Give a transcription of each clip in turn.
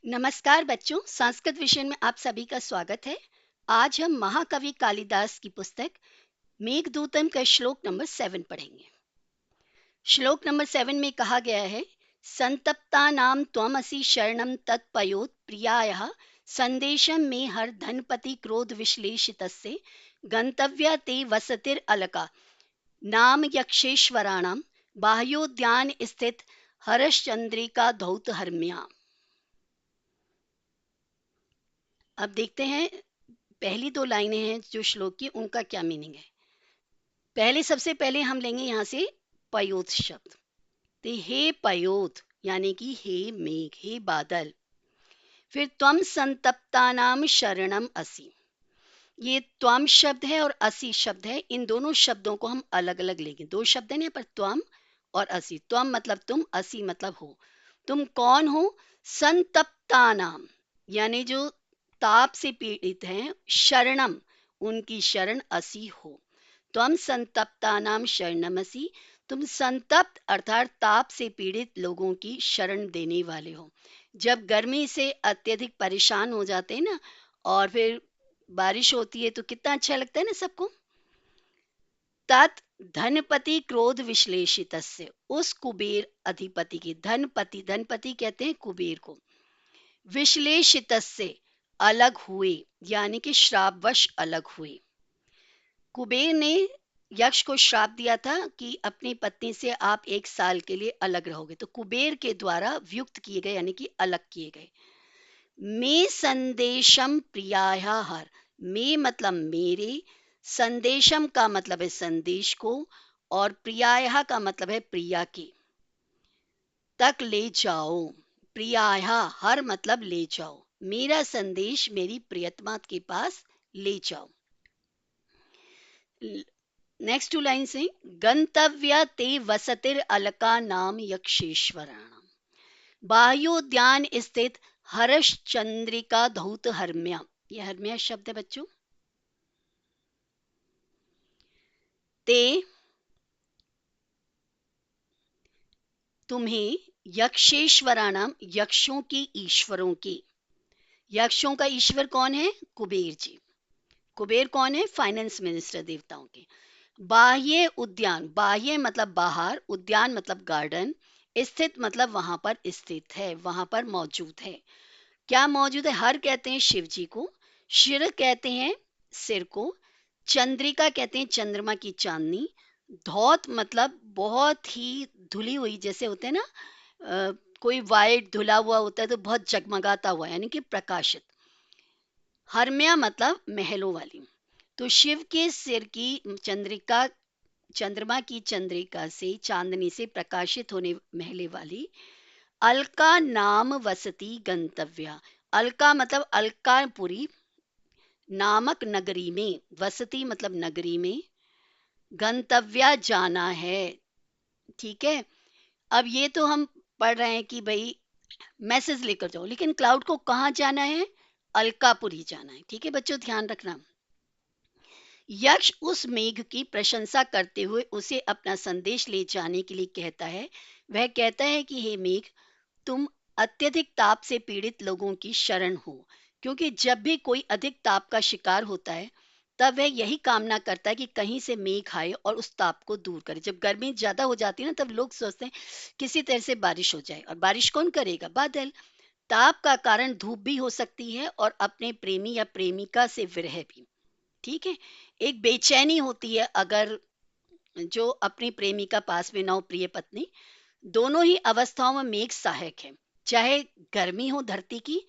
नमस्कार बच्चों, संस्कृत विषय में आप सभी का स्वागत है। आज हम महाकवि कालिदास की पुस्तक मेघदूतम का श्लोक नंबर 7 पढ़ेंगे। श्लोक नंबर 7 में कहा गया है, संतप्तानाम त्वमसि शरणं तत्पयोत प्रियायः संदेशम में हर धनपति क्रोध विश्लेषितस्य गंतव्या ते वसतिर अलका नाम यक्षेश्वराणाम बाह्योद्यान स्थित हर्षचंद्रिका धौत हर्म्या। अब देखते हैं, पहली दो लाइनें हैं जो श्लोक की, उनका क्या मीनिंग है। सबसे पहले हम लेंगे यहाँ से पयोत शब्द। तो हे पयोत यानी कि हे मेघ, हे बादल। फिर त्वम संतप्ता नाम शरणम असि। ये त्वम शब्द है और असि शब्द है, इन दोनों शब्दों को हम अलग अलग लेंगे। दो शब्द है ना पर त्वम और असि। त्वम मतलब तुम, असि मतलब हो। तुम कौन हो? संतप्ता नाम यानी जो ताप से पीड़ित हैं, शरणम उनकी शरण असी हो। त्वम संतप्ता नाम शरणमसी, तुम संतप्त अर्थात ताप से पीड़ित लोगों की शरण देने वाले हो। जब गर्मी से अत्यधिक परेशान हो जाते हैं ना, और फिर बारिश होती है तो कितना अच्छा लगता है ना सबको। तत् धनपति क्रोध विश्लेषितस्य, उस कुबेर अधिपति की, धनपति धनपति कहते हैं कुबेर को, विश्लेषितस्य अलग हुए यानी कि श्रापवश अलग हुए। कुबेर ने यक्ष को श्राप दिया था कि अपनी पत्नी से आप 1 साल के लिए अलग रहोगे, तो कुबेर के द्वारा व्युक्त किए गए यानी कि अलग किए गए। मे संदेशम प्रियाया हर, मे मतलब मेरे, संदेशम का मतलब है संदेश को, और प्रियाया का मतलब है प्रिया के, तक ले जाओ। प्रियाया हर मतलब ले जाओ, मेरा संदेश मेरी प्रियतमा के पास ले जाओ। नेक्स्ट टू लाइन से, गंतव्य ते वसतिर अलका नाम यक्षेश्वराणाम बाह्योद्यान स्थित हर्ष चंद्रिका धौत हर्म्या। ये हर्म्या शब्द है बच्चों। ते तुम्हें यक्षेश्वराणाम यक्षों के ईश्वरों के, यक्षों का ईश्वर कौन है? कुबेर जी। कुबेर कौन है? फाइनेंस मिनिस्टर देवताओं के। बाह्य उद्यान, बाह्य मतलब बाहर, उद्यान मतलब गार्डन, स्थित मतलब वहां पर स्थित है, वहां पर मौजूद है। क्या मौजूद है? हर कहते हैं शिव जी को, शिर कहते हैं सिर को, चंद्रिका कहते हैं चंद्रमा की चांदनी, धौत मतलब बहुत ही धुली हुई, जैसे होते हैं ना, कोई वाइट धुला हुआ होता है तो बहुत जगमगाता हुआ यानी कि प्रकाशित। हरम्या मतलब महलों वाली। तो शिव के सिर की चंद्रिका, चंद्रमा की चंद्रिका से, चांदनी से प्रकाशित होने महले वाली, अलका नाम वसती गंतव्या। अलका मतलब अलकापुरी नामक नगरी में, वसती मतलब नगरी में, गंतव्या जाना है। ठीक है। अब ये तो हम पढ़ रहे हैं कि भाई मैसेज लेकर जाओ, लेकिन क्लाउड को कहाँ जाना है? अलकापुरी जाना है। ठीक है बच्चों, ध्यान रखना। यक्ष उस मेघ की प्रशंसा करते हुए उसे अपना संदेश ले जाने के लिए कहता है। वह कहता है कि हे मेघ, तुम अत्यधिक ताप से पीड़ित लोगों की शरण हो। क्योंकि जब भी कोई अधिक ताप का शिकार होता है, तब वह यही कामना करता है कि कहीं से मेघ आए और उस ताप को दूर करे। जब गर्मी ज्यादा हो जाती है ना, तब लोग सोचते हैं किसी तरह से बारिश हो जाए, और बारिश कौन करेगा? बादल। ताप का कारण धूप भी हो सकती है और अपने प्रेमी या प्रेमिका से विरह भी। ठीक है। एक बेचैनी होती है अगर जो अपनी प्रेमिका पास में ना हो, प्रिय पत्नी। दोनों ही अवस्थाओं में मेघ सहायक है, चाहे गर्मी हो धरती की,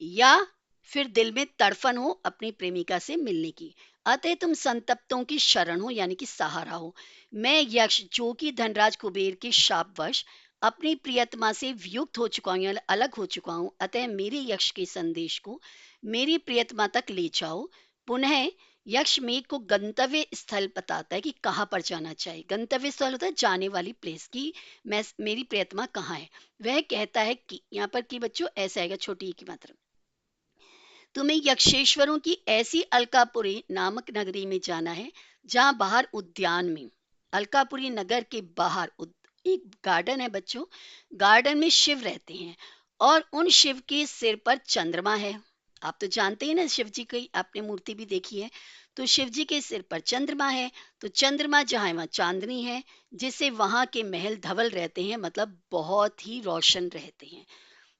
या फिर दिल में तड़फन हो अपनी प्रेमिका से मिलने की। अतः तुम संतप्तों की शरण हो यानी कि सहारा हो। मैं यक्ष जो कि धनराज कुबेर के शापवश अपनी प्रियतमा से वियुक्त हो चुका हूं या अलग हो चुका हूं, अतः मेरे यक्ष के संदेश को मेरी प्रियतमा तक ले जाओ। पुनः यक्ष मेघ को गंतव्य स्थल बताता है कि कहाँ पर जाना चाहिए। गंतव्य स्थल होता है जाने वाली प्लेस की, मैं मेरी प्रियतमा कहाँ है। वह कहता है कि, यहाँ पर कि बच्चों ऐसा आएगा छोटी की मात्रा, तुम्हें यक्षेश्वरों की ऐसी अलकापुरी नामक नगरी में जाना है जहां बाहर उद्यान में, अलकापुरी नगर के बाहर एक गार्डन है बच्चों, गार्डन में शिव रहते हैं और उन शिव के सिर पर चंद्रमा है। आप तो जानते हैं ना, शिव जी की आपने मूर्ति भी देखी है। तो शिव जी के सिर पर चंद्रमा है, तो चंद्रमा जहाँ है वहाँ चांदनी है, जिससे वहाँ के महल धवल रहते हैं, मतलब बहुत ही रोशन रहते हैं,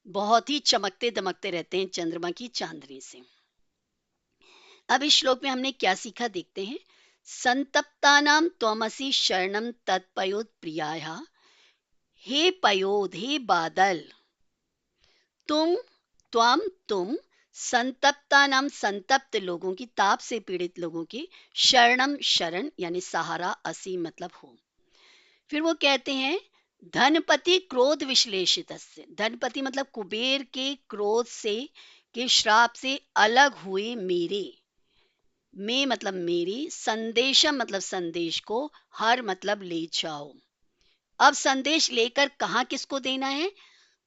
बहुत ही चमकते दमकते रहते हैं चंद्रमा की चांदनी से। अब इस श्लोक में हमने क्या सीखा देखते हैं। संतप्तानाम त्वमसि शरणम तत्पयोद प्रियाया। हे पयोद, हे बादल, तुम, त्वम तुम, संतप्ता नाम संतप्त लोगों की, ताप से पीड़ित लोगों की, शरणम शरण यानी सहारा, असी मतलब हो। फिर वो कहते हैं धनपति क्रोध विश्लेषित, धनपति मतलब कुबेर के क्रोध से, के श्राप से अलग हुए मेरे, में मतलब मेरी, संदेशम मतलब संदेश को, हर मतलब ले जाओ। अब संदेश लेकर कहाँ किसको देना है,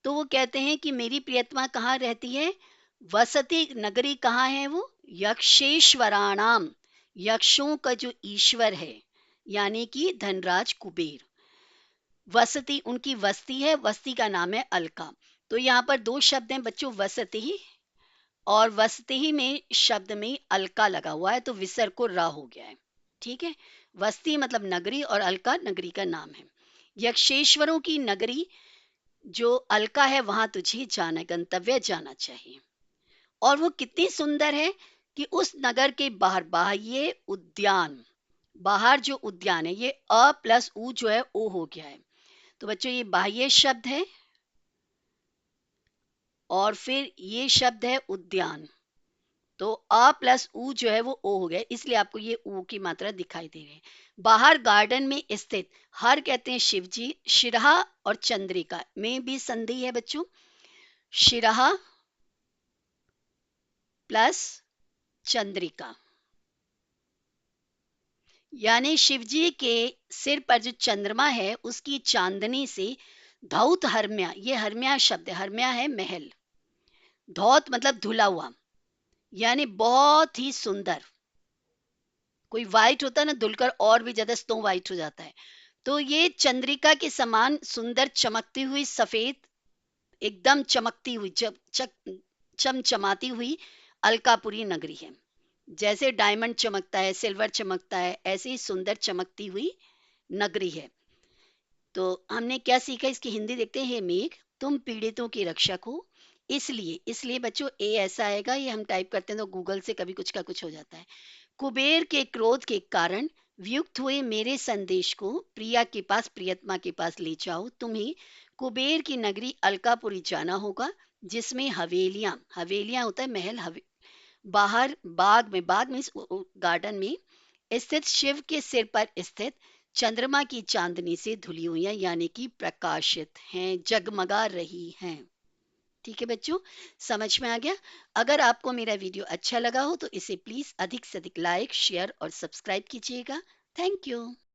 तो वो कहते हैं कि मेरी प्रियतमा कहाँ रहती है, वसति नगरी कहाँ है वो, यक्षेश्वराणाम, यक्षों का जो ईश्वर है, यानी कि धनराज कुबेर। वसति उनकी वस्ती है, वस्ती का नाम है अलका। तो यहाँ पर दो शब्द हैं बच्चों, वसति और वसति में शब्द में अलका लगा हुआ है, तो विसर्ग को रा हो गया है। ठीक है, वस्ती मतलब नगरी और अलका नगरी का नाम है। यक्षेश्वरों की नगरी जो अलका है, वहां तुझे जाना, गंतव्य जाना चाहिए। और वो कितनी सुंदर है कि उस नगर के बाहर बाह्य उद्यान, बाहर जो उद्यान है, ये अ प्लस उ जो है ओ हो गया है। तो बच्चों ये बाह्य शब्द है और फिर ये शब्द है उद्यान, तो अ प्लस उ जो है वो ओ हो गया, इसलिए आपको ये ऊ की मात्रा दिखाई दे रही है। बाहर गार्डन में स्थित, हर कहते हैं शिव जी, शिरहा और चंद्रिका में भी संधि है बच्चों, शिरहा प्लस चंद्रिका, यानी शिव जी के सिर पर जो चंद्रमा है उसकी चांदनी से धौत हरम्या, ये हरम्या शब्द है, हरम्या है महल, धौत मतलब धुला हुआ, यानी बहुत ही सुंदर। कोई वाइट होता है ना धुलकर और भी ज्यादा स्नो वाइट हो जाता है, तो ये चंद्रिका के समान सुंदर चमकती हुई सफेद, एकदम चमकती हुई, चमचमाती हुई अलकापुरी नगरी है। जैसे डायमंड चमकता है, सिल्वर चमकता है, ऐसे ही सुंदर चमकती हुई नगरी है। तो हमने क्या सीखा, इसकी हिंदी देखते हैं। हे मेघ, तुम पीड़ितों की रक्षक हो, इसलिए, इसलिए बच्चों ए ऐसा आएगा, ये हम टाइप करते हैं तो गूगल से कभी कुछ का कुछ हो जाता है। कुबेर के क्रोध के कारण व्युक्त हुए मेरे संदेश को प्रिया के पास, प्रियतमा के पास ले जाओ। तुम्हें कुबेर की नगरी अलकापुरी जाना होगा, जिसमें हवेलियां, हवेलियां होता है महल, बाहर बाग में, बाग मीन्स गार्डन में स्थित शिव के सिर पर स्थित चंद्रमा की चांदनी से धुली हुई है, यानी कि प्रकाशित हैं, जगमगा रही हैं। ठीक है बच्चों, समझ में आ गया। अगर आपको मेरा वीडियो अच्छा लगा हो तो इसे प्लीज अधिक से अधिक लाइक, शेयर और सब्सक्राइब कीजिएगा। Thank you.